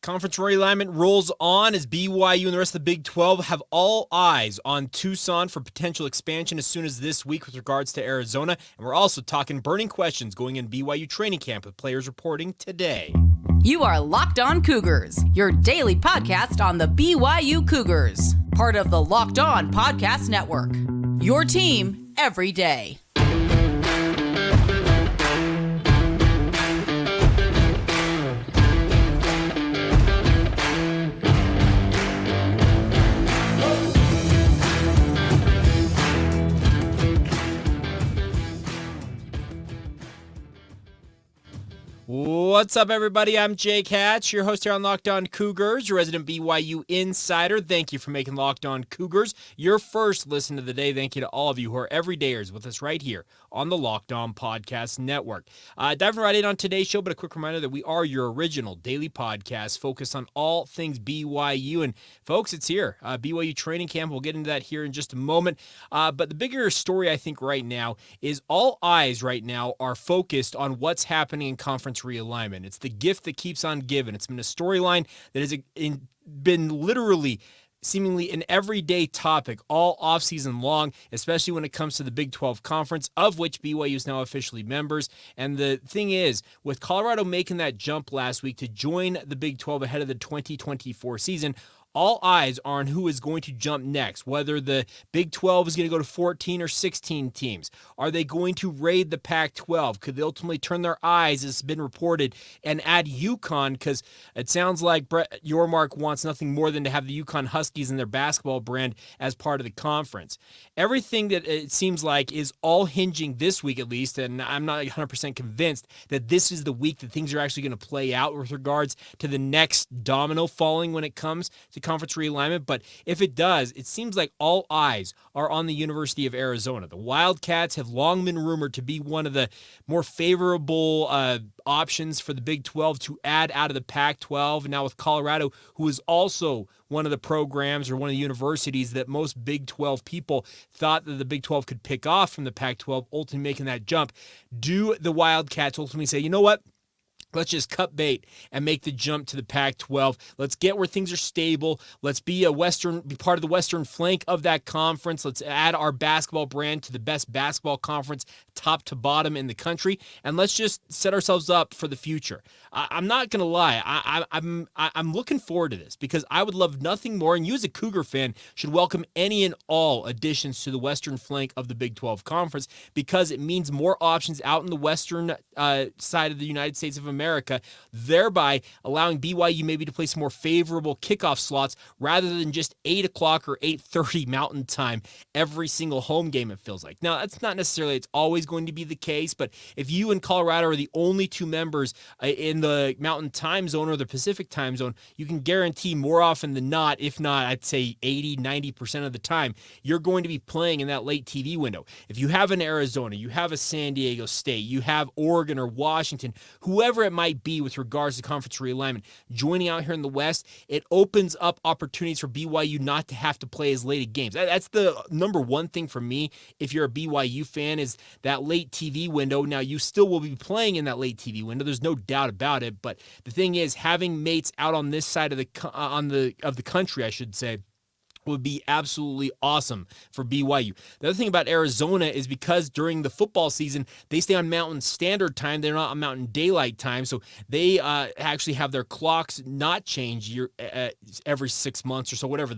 Conference realignment rolls on as BYU and the rest of the Big 12 have all eyes on Tucson for potential expansion as soon as this week with regards to Arizona. And we're also talking burning questions going in BYU training camp with players reporting today. You are Locked On Cougars, your daily podcast on the BYU Cougars, part of the Locked On Podcast Network. Your team every day. What's up, everybody? I'm Jake Hatch, your host here on Locked On Cougars, your resident BYU insider. Thank you for making Locked On Cougars your first listen of the day. Thank you to all of you who are everydayers with us right here on the Locked On Podcast Network. Diving right in on today's show, but a quick reminder that we are your original daily podcast focused on all things BYU. And folks, it's here. BYU training camp. We'll get into that here in just a moment. But the bigger story, I think, right now is all eyes right now are focused on what's happening in conference realignment. It's the gift that keeps on giving. It's been a storyline that has been literally seemingly an everyday topic all offseason long, especially when it comes to the Big 12 Conference, of which BYU is now officially members. And the thing is, with Colorado making that jump last week to join the Big 12 ahead of the 2024 season, all eyes are on who is going to jump next, whether the Big 12 is going to go to 14 or 16 teams. Are they going to raid the Pac-12? Could they ultimately turn their eyes, as has been reported, and add UConn? Because it sounds like Brett Yormark wants nothing more than to have the UConn Huskies in their basketball brand as part of the conference. Everything that it seems like is all hinging this week, at least, and I'm not 100% convinced that this is the week that things are actually going to play out with regards to the next domino falling when it comes to conference realignment. But if it does, it seems like all eyes are on the University of Arizona. The Wildcats have long been rumored to be one of the more favorable options for the Big 12 to add out of the Pac-12. And now with Colorado, who is also one of the programs or one of the universities that most Big 12 people thought that the Big 12 could pick off from the Pac-12, ultimately making that jump. Do the Wildcats ultimately say, you know what? Let's just cut bait and make the jump to the Pac-12. Let's get where things are stable. Let's be part of the western flank of that conference. Let's add our basketball brand to the best basketball conference, top to bottom in the country, and let's just set ourselves up for the future. I'm not gonna lie. I'm looking forward to this because I would love nothing more. And you, as a Cougar fan, should welcome any and all additions to the western flank of the Big 12 Conference because it means more options out in the western side of the United States of America, thereby allowing BYU maybe to play some more favorable kickoff slots rather than just 8 o'clock or 8:30 Mountain Time every single home game, it feels like. Now, that's not necessarily, it's always going to be the case, but if you and Colorado are the only two members in the Mountain Time Zone or the Pacific Time Zone, you can guarantee more often than not, if not, I'd say 80-90% of the time, you're going to be playing in that late TV window. If you have an Arizona, you have a San Diego State, you have Oregon or Washington, whoever it might be with regards to conference realignment, joining out here in the West, it opens up opportunities for BYU not to have to play as late games. That's the number one thing for me if you're a BYU fan is that late TV window. Now, you still will be playing in that late TV window. There's no doubt about it. But the thing is, having mates out on this side of the country, I should say, would be absolutely awesome for BYU. The other thing about Arizona is because during the football season, they stay on Mountain Standard Time. They're not on Mountain Daylight Time, so they actually have their clocks not change every 6 months or so, whatever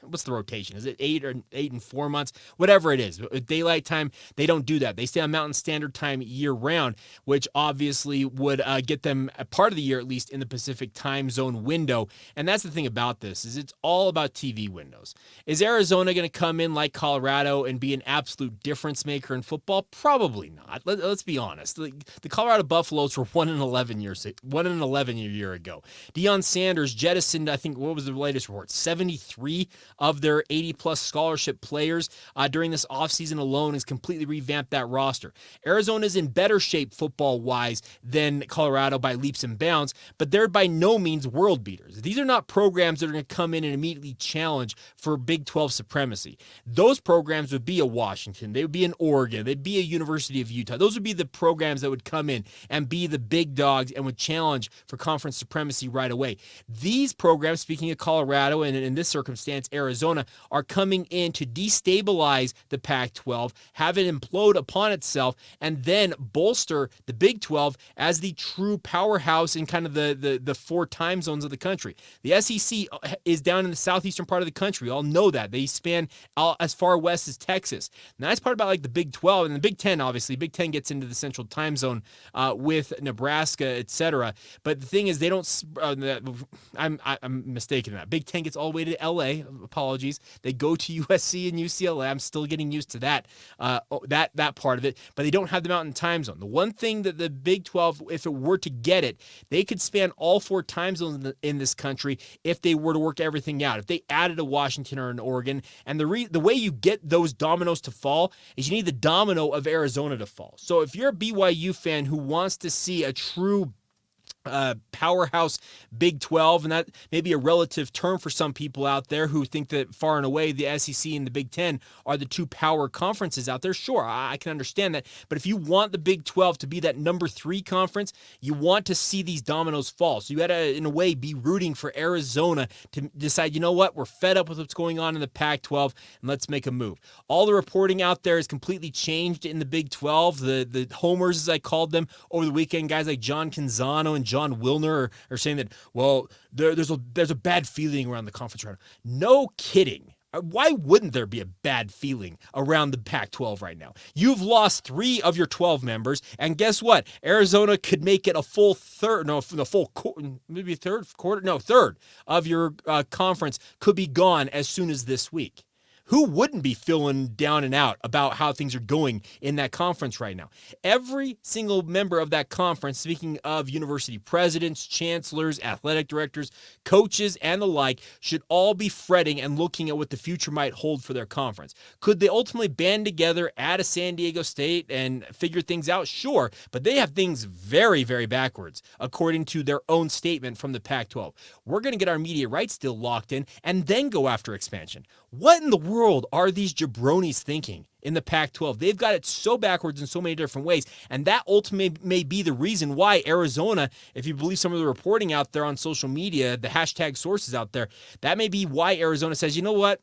what's the rotation? Is it 8 and 4 months? Whatever it is. Daylight Time, they don't do that. They stay on Mountain Standard Time year-round, which obviously would get them a part of the year, at least, in the Pacific Time Zone window. And that's the thing about this, is it's all about TV windows. Is Arizona going to come in like Colorado and be an absolute difference maker in football? Probably not. Let's be honest. The Colorado Buffaloes were 1-11 a year ago. Deion Sanders jettisoned, I think, what was the latest report? 73 of their 80-plus scholarship players during this offseason alone, has completely revamped that roster. Arizona's in better shape football-wise than Colorado by leaps and bounds, but they're by no means world beaters. These are not programs that are going to come in and immediately challenge challenge for Big 12 supremacy. Those programs would be a Washington, they would be an Oregon, they'd be a University of Utah. Those would be the programs that would come in and be the big dogs and would challenge for conference supremacy right away. These programs, speaking of Colorado and in this circumstance Arizona, are coming in to destabilize the Pac-12, have it implode upon itself, and then bolster the Big 12 as the true powerhouse in kind of the four time zones of the country. The SEC is down in the southeastern part of the country. We all know that. They span out as far west as Texas. And that's part about like the Big 12 and the Big 10, obviously. Big 10 gets into the central time zone with Nebraska, etc. But the thing is, they don't. I'm mistaken in that. Big 10 gets all the way to LA. Apologies. They go to USC and UCLA. I'm still getting used to that that part of it. But they don't have the Mountain Time Zone. The one thing that the Big 12, if it were to get it, they could span all four time zones in this country if they were to work everything out. If they added a Washington or an Oregon, and the way you get those dominoes to fall is you need the domino of Arizona to fall. So if you're a BYU fan who wants to see a true powerhouse Big 12, and that may be a relative term for some people out there who think that far and away the SEC and the Big 10 are the two power conferences out there. Sure, I can understand that. But if you want the Big 12 to be that number 3 conference, you want to see these dominoes fall. So you got to, in a way, be rooting for Arizona to decide, you know what, we're fed up with what's going on in the Pac-12, and let's make a move. All the reporting out there is completely changed in the Big 12. The homers, as I called them, over the weekend, guys like John Canzano and John Wilner are saying that, well, there's a bad feeling around the conference right now. No kidding. Why wouldn't there be a bad feeling around the Pac-12 right now? You've lost 3 of your 12 members, and guess what? Arizona could make it a full third of your conference could be gone as soon as this week. Who wouldn't be feeling down and out about how things are going in that conference right now? Every single member of that conference, speaking of university presidents, chancellors, athletic directors, coaches, and the like, should all be fretting and looking at what the future might hold for their conference. Could they ultimately band together at a San Diego State and figure things out? Sure, but they have things very, very backwards, according to their own statement from the Pac-12. We're going to get our media rights still locked in and then go after expansion. What in the world are these jabronis thinking in the Pac-12? They've got it so backwards in so many different ways, and that ultimately may be the reason why Arizona, if you believe some of the reporting out there on social media, the hashtag sources out there, that may be why Arizona says, you know what,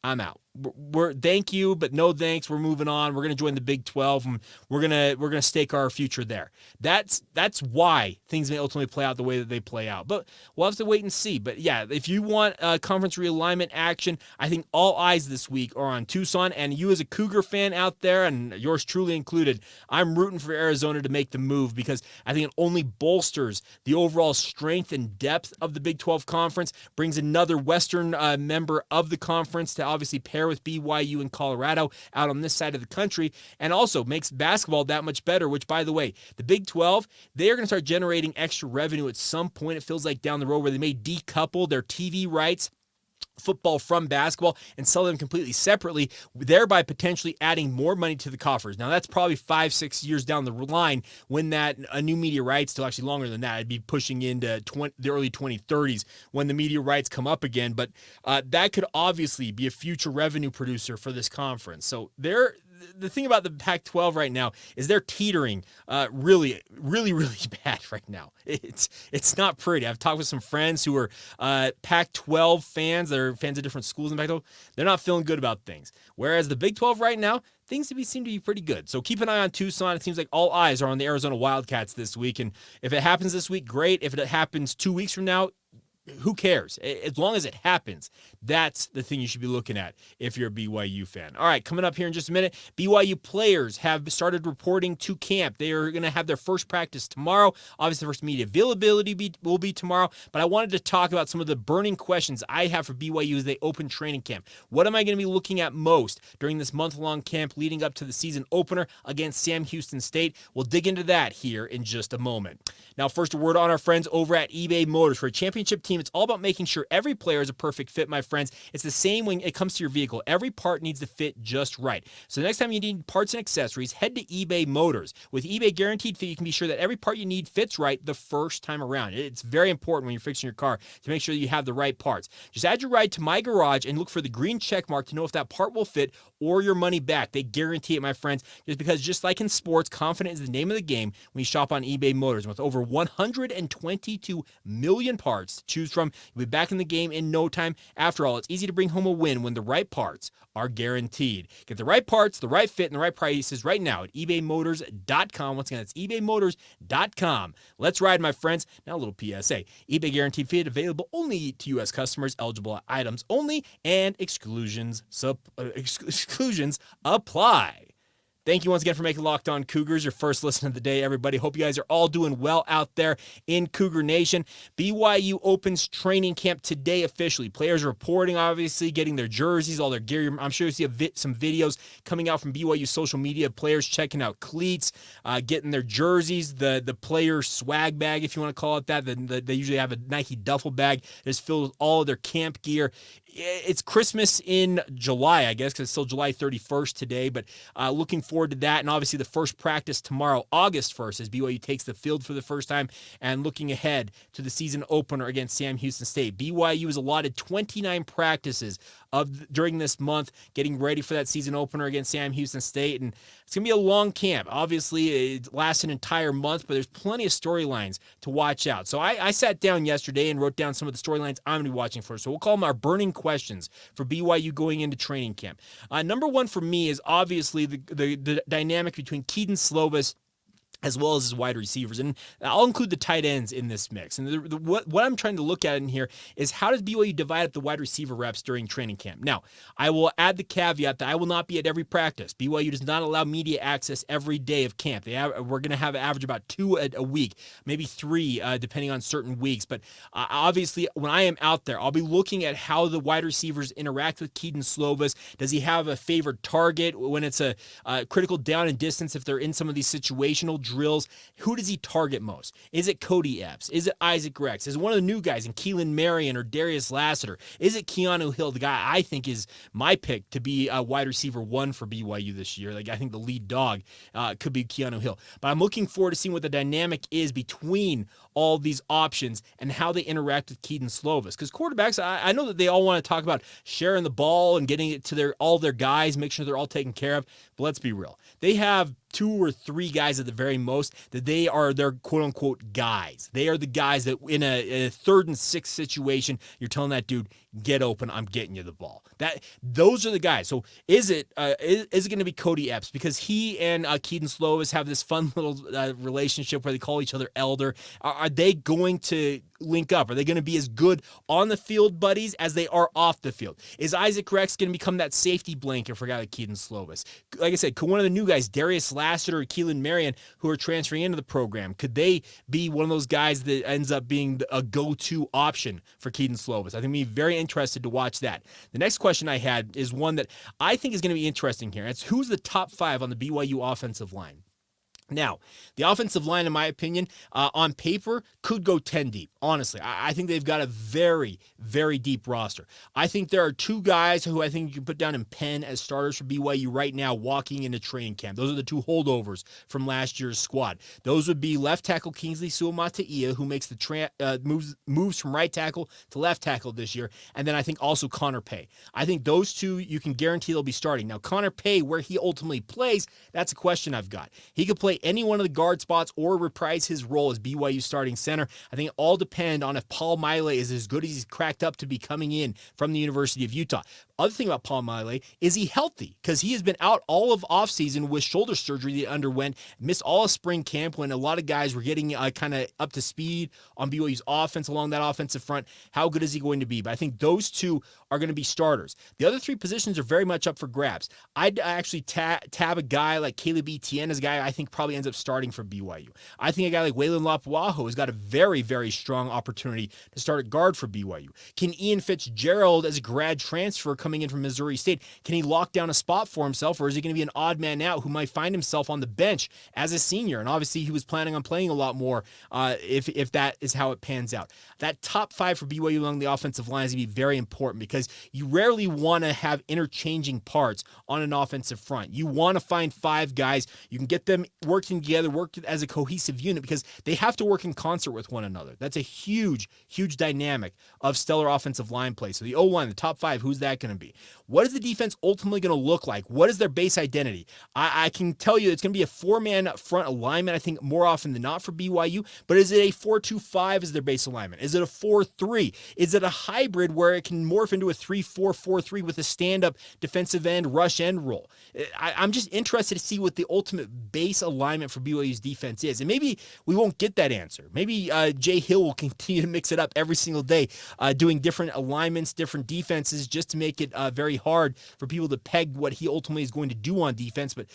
I'm out. We're thank you, but no thanks. We're moving on. We're going to join the Big 12, and we're gonna stake our future there. That's why things may ultimately play out the way that they play out. But we'll have to wait and see. But yeah, if you want conference realignment action, I think all eyes this week are on Tucson. And you as a Cougar fan out there, and yours truly included, I'm rooting for Arizona to make the move because I think it only bolsters the overall strength and depth of the Big 12 conference, brings another Western member of the conference to obviously pair with BYU and Colorado out on this side of the country, and also makes basketball that much better, which, by the way, the Big 12, they are going to start generating extra revenue at some point, it feels like down the road, where they may decouple their TV rights, football from basketball, and sell them completely separately, thereby potentially adding more money to the coffers. Now, that's probably 5-6 years down the line when that new media rights, till actually longer than that, I'd be pushing into the early 2030s when the media rights come up again. But that could obviously be a future revenue producer for this conference. So the thing about the Pac-12 right now is they're teetering really, really, really bad right now. It's not pretty. I've talked with some friends who are Pac-12 fans. They're fans of different schools in Pac-12. They're not feeling good about things. Whereas the Big 12 right now, things seem to be pretty good. So keep an eye on Tucson. It seems like all eyes are on the Arizona Wildcats this week. And if it happens this week, great. If it happens 2 weeks from now, who cares? As long as it happens, that's the thing you should be looking at if you're a BYU fan. All right, coming up here in just a minute, BYU players have started reporting to camp. They are going to have their first practice tomorrow. Obviously, the first media availability will be tomorrow, but I wanted to talk about some of the burning questions I have for BYU as they open training camp. What am I going to be looking at most during this month-long camp leading up to the season opener against Sam Houston State? We'll dig into that here in just a moment. Now, first, a word on our friends over at eBay Motors. For a championship team team, it's all about making sure every player is a perfect fit, my friends. It's the same when it comes to your vehicle. Every part needs to fit just right. So the next time you need parts and accessories, head to eBay Motors. With eBay Guaranteed Fit, you can be sure that every part you need fits right the first time around. It's very important when you're fixing your car to make sure that you have the right parts. Just add your ride to My Garage and look for the green check mark to know if that part will fit or your money back. They guarantee it, my friends, just like in sports, confidence is the name of the game when you shop on eBay Motors. With over 122 million parts to choose from, you'll be back in the game in no time. After all, it's easy to bring home a win when the right parts are guaranteed. Get the right parts, the right fit, and the right prices right now at ebaymotors.com. Once again, that's ebaymotors.com. Let's ride, my friends. Now a little PSA. eBay Guaranteed Fit available only to U.S. customers, eligible items only, and exclusions apply. Thank you once again for making Locked On Cougars your first listen of the day, everybody. Hope you guys are all doing well out there in Cougar Nation. BYU opens training camp today officially. Players reporting, obviously, getting their jerseys, all their gear. I'm sure you see some videos coming out from BYU social media, players checking out cleats, getting their jerseys, the player swag bag, if you want to call it that. They usually have a Nike duffel bag that's filled with all of their camp gear. It's Christmas in July, I guess, because it's still July 31st today, but looking forward to that. And obviously the first practice tomorrow, August 1st, as BYU takes the field for the first time and looking ahead to the season opener against Sam Houston State. BYU is allotted 29 practices during this month, getting ready for that season opener against Sam Houston State. And it's going to be a long camp. Obviously, it lasts an entire month, but there's plenty of storylines to watch out. So I sat down yesterday and wrote down some of the storylines I'm going to be watching for. So we'll call them our burning questions for BYU going into training camp. Number one for me is obviously the dynamic between Kedon Slovis as well as his wide receivers. And I'll include the tight ends in this mix. And what I'm trying to look at in here is how does BYU divide up the wide receiver reps during training camp? Now, I will add the caveat that I will not be at every practice. BYU does not allow media access every day of camp. We're going to have an average about 2 a week, maybe 3, depending on certain weeks. But obviously, when I am out there, I'll be looking at how the wide receivers interact with Kedon Slovis. Does he have a favored target when it's a critical down and distance if they're in some of these situational drills? Who does he target most? Is it Cody Epps? Is it Isaac Rex? Is it one of the new guys in Keelan Marion or Darius Lassiter? Is it Keanu Hill, the guy I think is my pick to be a wide receiver 1 for BYU this year? I think the lead dog could be Keanu Hill. But I'm looking forward to seeing what the dynamic is between all these options and how they interact with Kedon Slovis. Because quarterbacks, I know that they all want to talk about sharing the ball and getting it to all their guys, make sure they're all taken care of. But let's be real. They have 2 or 3 guys at the very most that they are their quote-unquote guys. They are the guys that in a 3rd and 6 situation, you're telling that dude, get open, I'm getting you the ball. Those are the guys. So is it going to be Cody Epps? Because he and Kedon Slovis have this fun little relationship where they call each other elder. Are they going to link up? Are they going to be as good on the field buddies as they are off the field? Is Isaac Rex going to become that safety blanket for a guy like Kedon Slovis? Like I said, could one of the new guys, Darius Lassiter or Keelan Marion, who are transferring into the program, could they be one of those guys that ends up being a go-to option for Kedon Slovis? I think we'd be very interested to watch that. The next question I had is one that I think is going to be interesting here. It's who's the top 5 on the BYU offensive line? Now, the offensive line, in my opinion, on paper, could go 10 deep. Honestly, I think they've got a very, very deep roster. I think there are 2 guys who I think you can put down in pen as starters for BYU right now walking into training camp. Those are the 2 holdovers from last year's squad. Those would be left tackle Kingsley Suamataia, who makes the moves from right tackle to left tackle this year, and then I think also Connor Pay. I think those 2 you can guarantee they'll be starting. Now, Connor Pay, where he ultimately plays, that's a question I've got. He could play any one of the guard spots or reprise his role as BYU starting center. I think it all depends on if Paul Maile is as good as he's cracked up to be coming in from the University of Utah. Other thing about Paul Maile, is he healthy? Because he has been out all of offseason with shoulder surgery that he underwent, missed all of spring camp when a lot of guys were getting kind of up to speed on BYU's offense along that offensive front. How good is he going to be? But I think those 2 are going to be starters. The other 3 positions are very much up for grabs. I'd actually tab a guy like Caleb Etienne as a guy I think probably probably ends up starting for BYU. I think a guy like Waylon Lapuaho has got a very, very strong opportunity to start at guard for BYU. Can Ian Fitzgerald, as a grad transfer coming in from Missouri State, can he lock down a spot for himself, or is he going to be an odd man out who might find himself on the bench as a senior? And obviously he was planning on playing a lot more if that is how it pans out. That top 5 for BYU along the offensive line is going to be very important because you rarely want to have interchanging parts on an offensive front. You want to find 5 guys. You can get them working together, work as a cohesive unit because they have to work in concert with one another. That's a huge, huge dynamic of stellar offensive line play. So the O-line, the top 5, who's that going to be? What is the defense ultimately going to look like? What is their base identity? I can tell you it's going to be a 4-man front alignment, I think, more often than not for BYU, but is it a 4-2-5 as their base alignment? Is it a 4-3? Is it a hybrid where it can morph into a 3-4-4-3 with a stand-up defensive end, rush end role? I'm just interested to see what the ultimate base alignment for BYU's defense is. And maybe we won't get that answer. Maybe Jay Hill will continue to mix it up every single day, doing different alignments, different defenses, just to make it very hard for people to peg what he ultimately is going to do on defense. But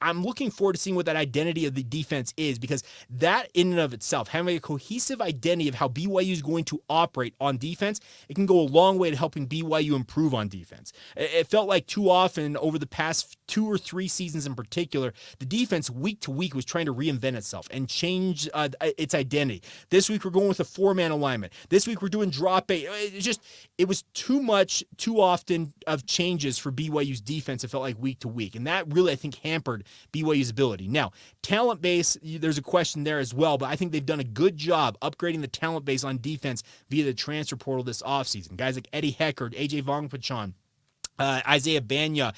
I'm looking forward to seeing what that identity of the defense is, because that in and of itself, having a cohesive identity of how BYU is going to operate on defense, it can go a long way to helping BYU improve on defense. It felt like too often over the past 2 or 3 seasons in particular, the defense week to week was trying to reinvent itself and change its identity. This week we're going with a 4-man alignment. This week we're doing drop 8. It was too much, too often of changes for BYU's defense. It felt like week to week, and that really, I think, hampered BYU's ability. Now, talent base, there's a question there as well, but I think they've done a good job upgrading the talent base on defense via the transfer portal this offseason. Guys like Eddie Heckard, AJ Vongpachon, Isaiah Banya,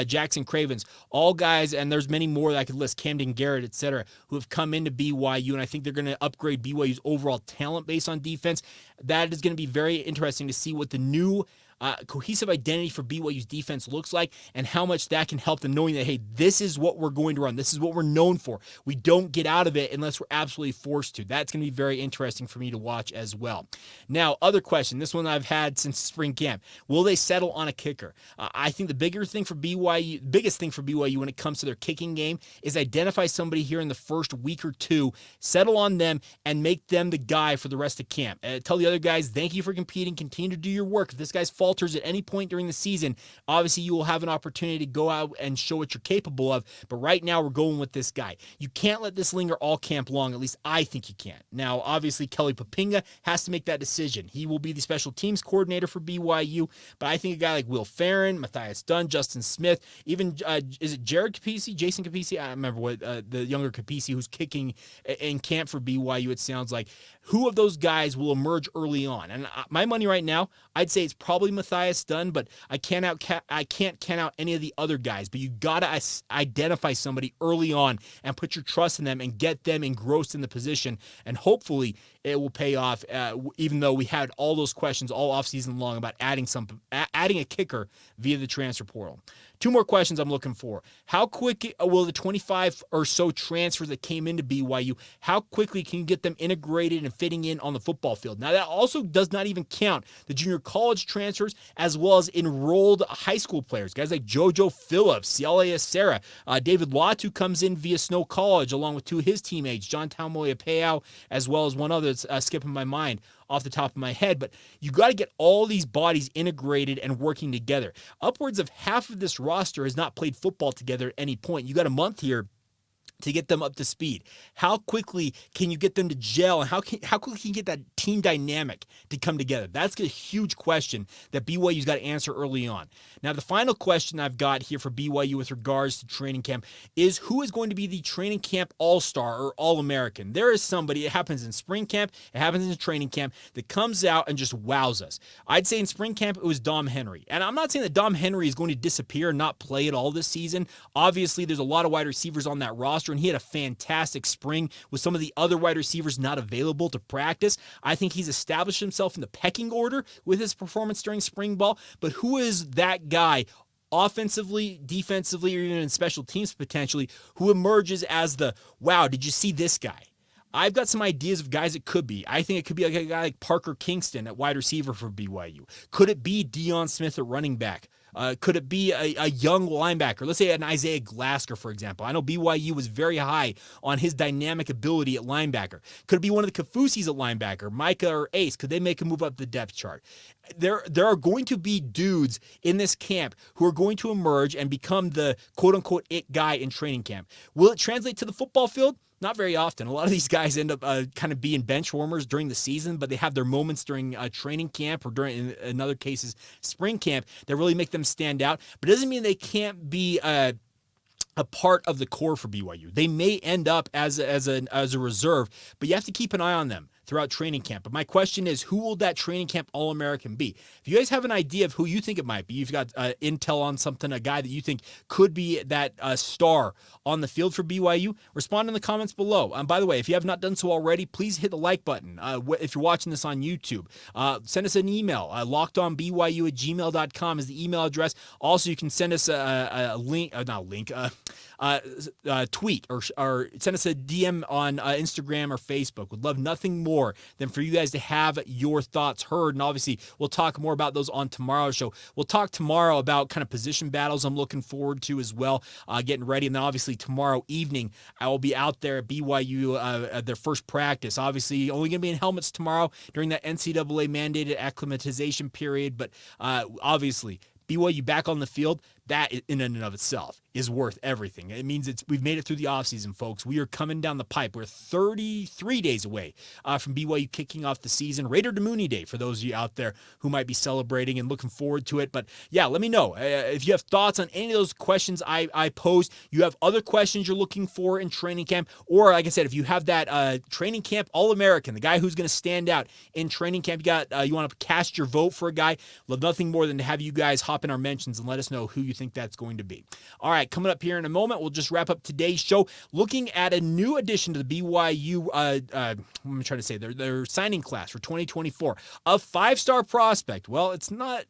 Jackson Cravens, all guys, and there's many more that I could list, Camden Garrett, etc., who have come into BYU, and I think they're going to upgrade BYU's overall talent base on defense. That is going to be very interesting to see what the new cohesive identity for BYU's defense looks like and how much that can help them, knowing that, hey, this is what we're going to run. This is what we're known for. We don't get out of it unless we're absolutely forced to. That's going to be very interesting for me to watch as well. Now, other question, this one I've had since spring camp. Will they settle on a kicker? I think the biggest thing for BYU when it comes to their kicking game is identify somebody here in the first week or 2, settle on them, and make them the guy for the rest of camp. Tell the other guys, thank you for competing. Continue to do your work. If this guy's falters at any point during the season, obviously you will have an opportunity to go out and show what you're capable of. But right now we're going with this guy. You can't let this linger all camp long. At least I think you can't. Now, obviously Kelly Papinga has to make that decision. He will be the special teams coordinator for BYU, but I think a guy like Will Farron, Matthias Dunn, Justin Smith, even is it Jared Capisi, Jason Capisi? I don't remember what the younger Capisi who's kicking in camp for BYU, it sounds like. Who of those guys will emerge early on? And my money right now, I'd say it's probably Matthias Dunn, but I can't count out any of the other guys. But you got to identify somebody early on and put your trust in them and get them engrossed in the position. And hopefully it will pay off, even though we had all those questions all offseason long about adding a kicker via the transfer portal. 2 more questions I'm looking for. How quick will the 25 or so transfers that came into BYU, how quickly can you get them integrated and fitting in on the football field? Now, that also does not even count the junior college transfers as well as enrolled high school players. Guys like JoJo Phillips, Ciala Serra, David Latu comes in via Snow College along with 2 of his teammates, John Taumoya Peau, as well as one other that's skipping my mind off the top of my head, but you got to get all these bodies integrated and working together. Upwards of half of this roster has not played football together at any point. You got a month here to get them up to speed. How quickly can you get them to gel, and how quickly can you get that team dynamic to come together? That's a huge question that BYU's got to answer early on. Now, the final question I've got here for BYU with regards to training camp is who is going to be the training camp all-star or all-American? There is somebody, it happens in spring camp, it happens in training camp, that comes out and just wows us. I'd say in spring camp it was Dom Henry. And I'm not saying that Dom Henry is going to disappear and not play at all this season. Obviously, there's a lot of wide receivers on that roster, and he had a fantastic spring with some of the other wide receivers not available to practice. I think he's established himself in the pecking order with his performance during spring ball, but who is that guy offensively, defensively, or even in special teams potentially, who emerges as the, wow, did you see this guy? I've got some ideas of guys it could be. I think it could be like a guy like Parker Kingston at wide receiver for BYU. Could it be Deion Smith at running back Could it be a young linebacker? Let's say an Isaiah Glasker, for example. I know BYU was very high on his dynamic ability at linebacker. Could it be one of the Kafusis at linebacker, Micah or Ace? Could they make a move up the depth chart? There are going to be dudes in this camp who are going to emerge and become the quote-unquote it guy in training camp. Will it translate to the football field? Not very often. A lot of these guys end up kind of being bench warmers during the season, but they have their moments during training camp or during, in other cases, spring camp that really make them stand out. But it doesn't mean they can't be a part of the core for BYU. They may end up as a reserve, but you have to keep an eye on them throughout training camp. But my question is, who will that training camp All-American be? If you guys have an idea of who you think it might be, you've got intel on something, a guy that you think could be that star on the field for BYU, respond in the comments below. By the way, if you have not done so already, please hit the like button. If you're watching this on YouTube, send us an email. lockedonbyu@gmail.com is the email address. Also, you can send us tweet or send us a DM on Instagram or Facebook. Would love nothing more than for you guys to have your thoughts heard. And obviously, we'll talk more about those on tomorrow's show. We'll talk tomorrow about kind of position battles I'm looking forward to as well, getting ready. And then obviously tomorrow evening, I will be out there at BYU at their first practice. Obviously, only going to be in helmets tomorrow during that NCAA mandated acclimatization period. But obviously, BYU back on the field, that in and of itself is worth everything. It means we've made it through the offseason, folks. We are coming down the pipe. We're 33 days away from BYU kicking off the season. Raider Demuni Day for those of you out there who might be celebrating and looking forward to it. But yeah, let me know if you have thoughts on any of those questions I posed. You have other questions you're looking for in training camp, or like I said, if you have that training camp All-American, the guy who's going to stand out in training camp, you want to cast your vote for a guy. Love nothing more than to have you guys hop in our mentions and let us know who you think that's going to be. All right, coming up here in a moment, we'll just wrap up today's show looking at a new addition to the BYU, what am I trying to say, their signing class for 2024, a five-star prospect. Well, it's not,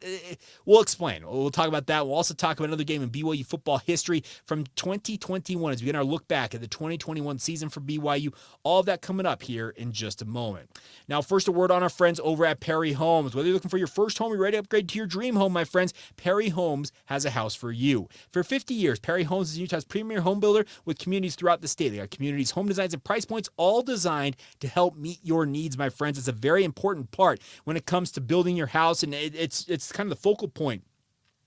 we'll explain. We'll talk about that. We'll also talk about another game in BYU football history from 2021 as we get our look back at the 2021 season for BYU. All of that coming up here in just a moment. Now, first, a word on our friends over at Perry Homes. Whether you're looking for your first home, you're ready to upgrade to your dream home, my friends, Perry Homes has a house for you. For 50 years, Perry Homes is Utah's premier home builder with communities throughout the state. They got communities, home designs, and price points all designed to help meet your needs, my friends. It's a very important part when it comes to building your house, and it's kind of the focal point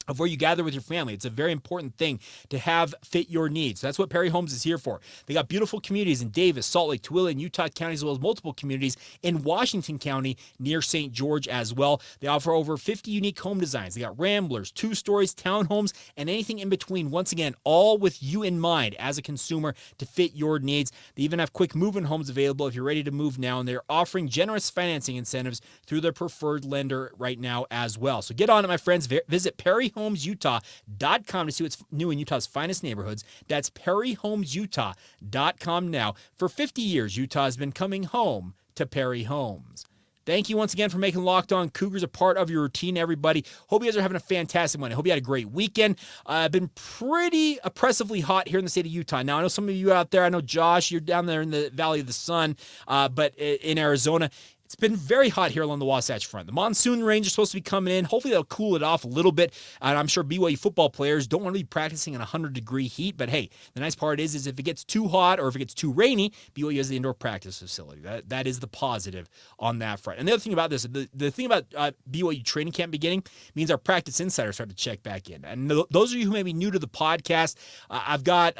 of where you gather with your family. It's a very important thing to have fit your needs. That's what Perry Homes is here for. They got beautiful communities in Davis, Salt Lake, Tooele, and Utah counties, as well as multiple communities in Washington County near St. George as well. They offer over 50 unique home designs. They got ramblers, 2 stories, townhomes, and anything in between. Once again, all with you in mind as a consumer to fit your needs. They even have quick move-in homes available if you're ready to move now, and they're offering generous financing incentives through their preferred lender right now as well. So get on it, my friends. Visit PerryHomesUtah.com to see what's new in Utah's finest neighborhoods. That's PerryHomesUtah.com now. For 50 years, Utah has been coming home to Perry Homes. Thank you once again for making Locked On Cougars a part of your routine, everybody. Hope you guys are having a fantastic one. I hope you had a great weekend. Been pretty oppressively hot here in the state of Utah. Now, I know some of you out there, I know Josh, you're down there in the Valley of the Sun, but in Arizona, it's been very hot here along the Wasatch Front. The monsoon rains are supposed to be coming in. Hopefully, they'll cool it off a little bit. And I'm sure BYU football players don't want to be practicing in 100-degree heat. But hey, the nice part is if it gets too hot or if it gets too rainy, BYU has the indoor practice facility. That is the positive on that front. And the other thing about this, the thing about BYU training camp beginning means our practice insiders start to check back in. And those of you who may be new to the podcast, I've got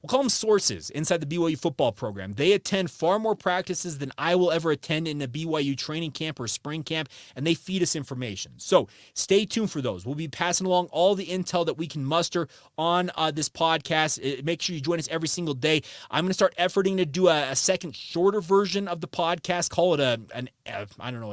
we'll call them sources inside the BYU football program. They attend far more practices than I will ever attend in a BYU training camp or spring camp, and they feed us information. So stay tuned for those. We'll be passing along all the intel that we can muster on this podcast. Make sure you join us every single day. I'm going to start efforting to do a second shorter version of the podcast. Call it a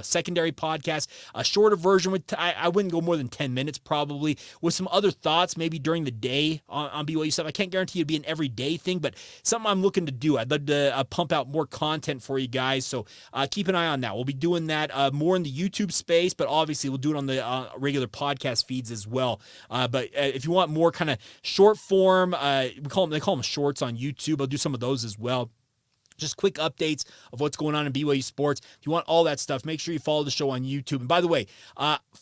secondary podcast, a shorter version. I wouldn't go more than 10 minutes probably, with some other thoughts maybe during the day on BYU stuff. I can't guarantee it'd be an everyday thing, but something I'm looking to do. I'd love to pump out more content for you guys, so keep an eye on that. We'll be doing that more in the YouTube space, but obviously we'll do it on the regular podcast feeds as well. But if you want more kind of short form, they call them shorts on YouTube, I'll do some of those as well. just quick updates of what's going on in BYU sports. If you want all that stuff, make sure you follow the show on YouTube. And by the way,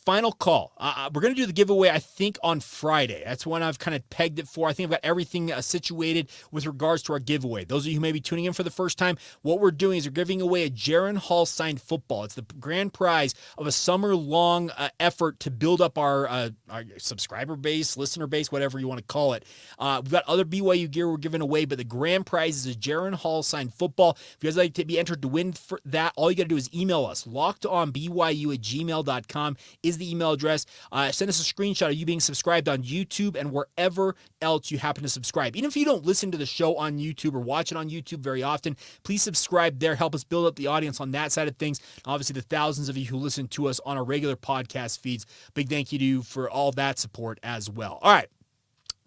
final call. We're going to do the giveaway, I think, on Friday. That's when I've kind of pegged it for. I think I've got everything situated with regards to our giveaway. Those of you who may be tuning in for the first time, what we're doing is we're giving away a Jaron Hall signed football. It's the grand prize of a summer-long effort to build up our subscriber base, listener base, whatever you want to call it. We've got other BYU gear we're giving away, but the grand prize is a Jaron Hall signed football. If you guys like to be entered to win for that, all you got to do is email us. lockedonbyu@gmail.com is the email address. Send us a screenshot of you being subscribed on YouTube and wherever else you happen to subscribe. Even if you don't listen to the show on YouTube or watch it on YouTube very often, please subscribe there. Help us build up the audience on that side of things. Obviously, the thousands of you who listen to us on our regular podcast feeds, big thank you to you for all that support as well. All right.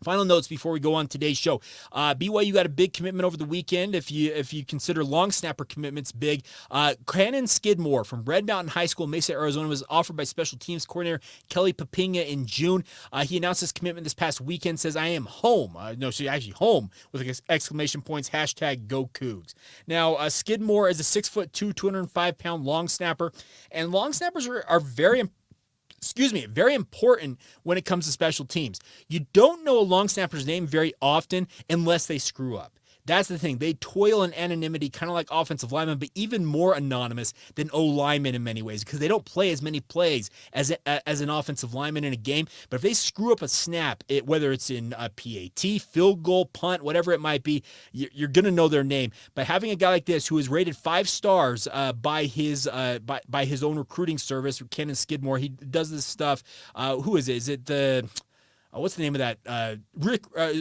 Final notes before we go on today's show. BYU got a big commitment over the weekend. If you consider long snapper commitments big, Cannon Skidmore from Red Mountain High School in Mesa, Arizona, was offered by special teams coordinator Kelly Papinga in June. He announced his commitment this past weekend. Says, "I am home." No, she's actually home with exclamation points. #Go Cougs. Now, Skidmore is a 6'2", 205-pound long snapper, and long snappers are very important when it comes to special teams. You don't know a long snapper's name very often unless they screw up. That's the thing. They toil in anonymity, kind of like offensive linemen, but even more anonymous than O-linemen in many ways because they don't play as many plays as an offensive lineman in a game. But if they screw up a snap, whether it's in a PAT, field goal, punt, whatever it might be, you're going to know their name. But having a guy like this who is rated 5 stars by his own recruiting service, Cannon Skidmore, he does this stuff. Who is it? Is it the... what's the name of that?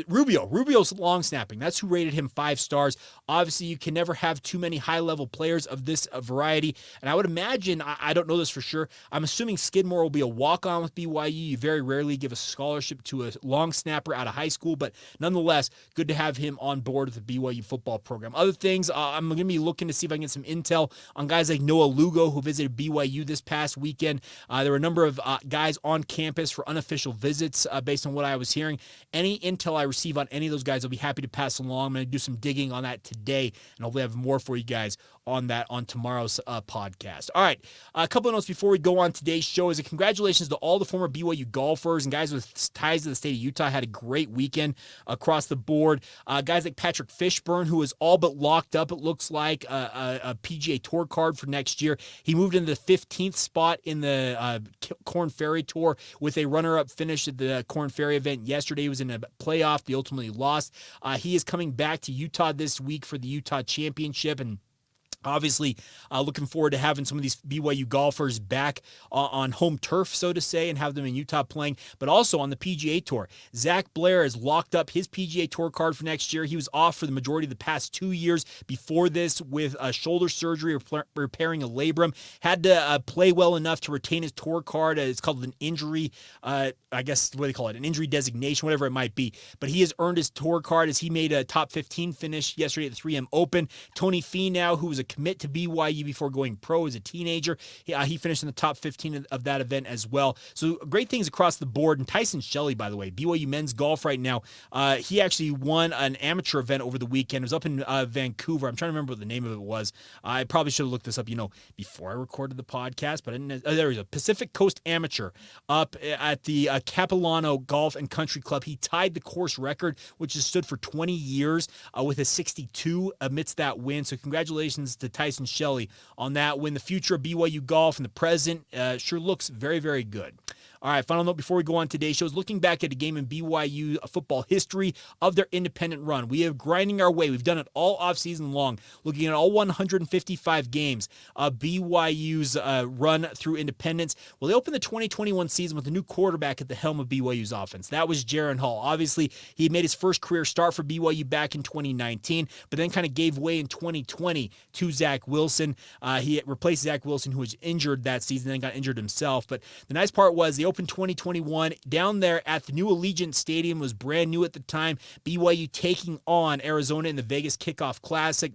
Rubio. Rubio's long snapping. That's who rated him 5 stars. Obviously, you can never have too many high-level players of this variety. And I would imagine, I don't know this for sure, I'm assuming Skidmore will be a walk-on with BYU. You very rarely give a scholarship to a long snapper out of high school, but nonetheless, good to have him on board with the BYU football program. Other things, I'm going to be looking to see if I can get some intel on guys like Noah Lugo, who visited BYU this past weekend. There were a number of guys on campus for unofficial visits based on what I was hearing. Any intel I receive on any of those guys, I'll be happy to pass along. I'm going to do some digging on that today, and hopefully have more for you guys on that on tomorrow's podcast. All right, a couple of notes before we go on today's show is a congratulations to all the former BYU golfers and guys with ties to the state of Utah. Had a great weekend across the board. Guys like Patrick Fishburne, who is all but locked up, it looks like, a PGA Tour card for next year. He moved into the 15th spot in the Corn Ferry Tour with a runner-up finish at the Corn Ferry event yesterday. He was in a playoff. They ultimately lost. He is coming back to Utah this week for the Utah Championship, and obviously, looking forward to having some of these BYU golfers back on home turf, so to say, and have them in Utah playing, but also on the PGA Tour. Zach Blair has locked up his PGA Tour card for next year. He was off for the majority of the past 2 years before this with shoulder surgery, repairing a labrum. Had to play well enough to retain his tour card. It's called an injury, I guess, what do they call it? An injury designation, whatever it might be. But he has earned his tour card as he made a top 15 finish yesterday at the 3M Open. Tony Finau, who was a commit to BYU before going pro as a teenager, he finished in the top 15 of that event as well. So great things across the board. And Tyson Shelley, by the way, BYU men's golf right now, he actually won an amateur event over the weekend. It was up in Vancouver. I'm trying to remember what the name of it was. I probably should have looked this up, before I recorded the podcast, but I didn't. There was a Pacific Coast Amateur up at the Capilano Golf and Country Club. He tied the course record, which has stood for 20 years, with a 62 amidst that win. So congratulations to Tyson Shelley on that win. The future of BYU golf and the present sure looks very, very good. All right, final note before we go on today's show is looking back at a game in BYU football history of their independent run. We have grinding our way. We've done it all offseason long, looking at all 155 games of BYU's run through independence. Well, they opened the 2021 season with a new quarterback at the helm of BYU's offense. That was Jaron Hall. Obviously, he made his first career start for BYU back in 2019, but then kind of gave way in 2020 to Zach Wilson. He replaced Zach Wilson, who was injured that season, then got injured himself. But the nice part was they opened 2021 down there at the new Allegiant Stadium. Was brand new at the time. BYU taking on Arizona in the Vegas Kickoff Classic.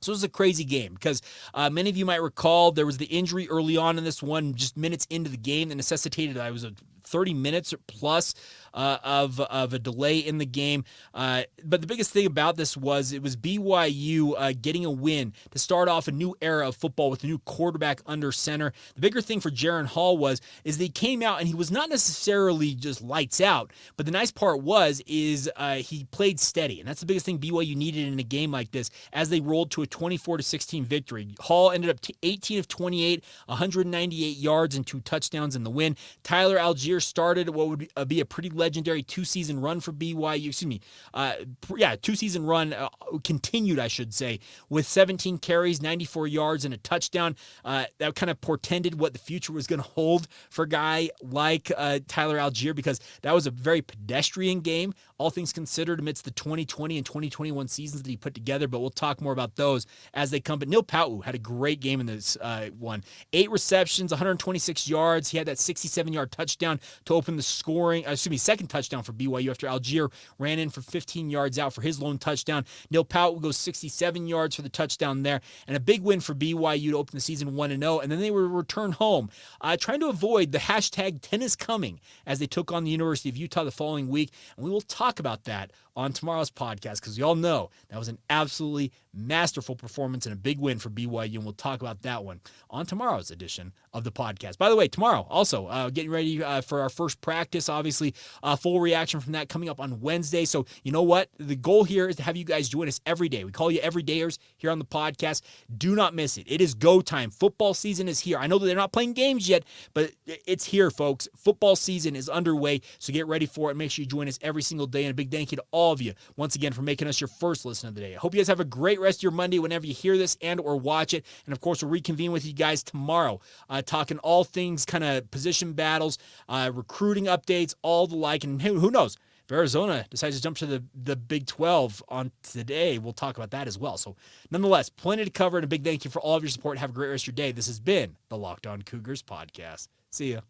So it was a crazy game because many of you might recall there was the injury early on in this one, just minutes into the game, that necessitated, I was a 30 minutes plus of a delay in the game. But the biggest thing about this was it was BYU getting a win to start off a new era of football with a new quarterback under center. The bigger thing for Jaron Hall is that he came out and he was not necessarily just lights out, but the nice part is he played steady, and that's the biggest thing BYU needed in a game like this as they rolled to a 24-16 victory. Hall ended up 18 of 28, 198 yards and 2 touchdowns in the win. Tyler Algier started what would be a pretty legendary 2-season run for BYU. Two-season run continued, I should say, with 17 carries, 94 yards, and a touchdown. That kind of portended what the future was going to hold for a guy like Tyler Algier, because that was a very pedestrian game, all things considered, amidst the 2020 and 2021 seasons that he put together, but we'll talk more about those as they come. But Neil Pau'u had a great game in this one. 8 receptions, 126 yards. He had that 67-yard touchdown to open the second touchdown for BYU after Algier ran in for 15 yards out for his lone touchdown. Neil Pau'u goes 67 yards for the touchdown there, and a big win for BYU to open the season 1-0, and then they would return home, trying to avoid the hashtag 10 is coming as they took on the University of Utah the following week, and we will talk about that on tomorrow's podcast, because we all know that was an absolutely masterful performance and a big win for BYU, and we'll talk about that one on tomorrow's edition of the podcast. By the way, tomorrow also getting ready for our first practice, obviously full reaction from that coming up on Wednesday. So you know what? The goal here is to have you guys join us every day. We call you everydayers here on the podcast. Do not miss it. It is go time. Football season is here. I know that they're not playing games yet, but it's here, folks. Football season is underway, so get ready for it. Make sure you join us every single day, and a big thank you to all of you once again for making us your first listen of the day. I hope you guys have a great rest of your Monday whenever you hear this and or watch it. And of course, we'll reconvene with you guys tomorrow, talking all things kind of position battles, recruiting updates, all the like. And who knows, if Arizona decides to jump to the Big 12 on today, we'll talk about that as well. So nonetheless, plenty to cover, and a big thank you for all of your support. Have a great rest of your day. This has been the Locked On Cougars podcast. See ya.